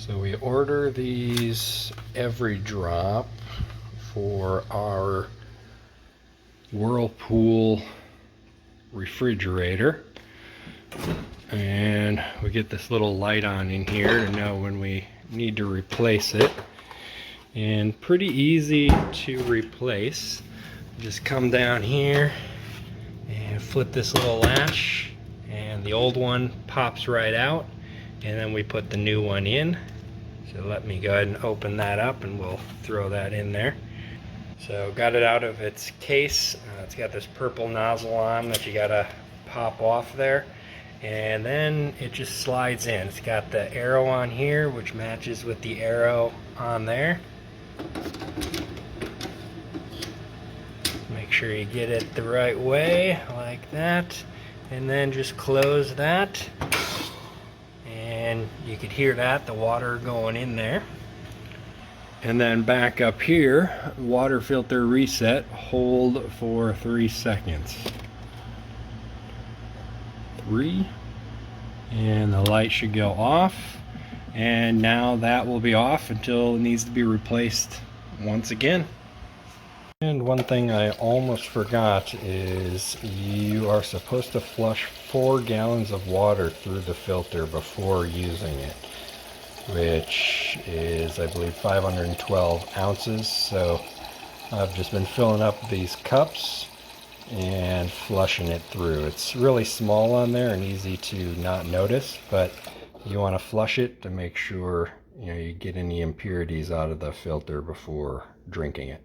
So we order these everydrop for our Whirlpool refrigerator, and we get this little light on in here to know when we need to replace it, and pretty easy to replace. Just come down here and flip this little latch and the old one pops right out, and then we put the new one in. So let me go ahead and open that up and we'll throw that in there. So got it out of its case. It's got this purple nozzle on that you gotta pop off there, and then it just slides in. It's got the arrow on here which matches with the arrow on there. Make sure you get it the right way like that, and then just close that, and you could hear that, the water going in there. And then back up here, water filter reset, hold for 3 seconds. 3, and the light should go off, and now that will be off until it needs to be replaced once again. And one thing I almost forgot is you are supposed to flush 4 gallons of water through the filter before using it, which is, I believe, 512 ounces. So I've just been filling up these cups and flushing it through. It's really small on there and easy to not notice, but you want to flush it to make sure you get any impurities out of the filter before drinking it.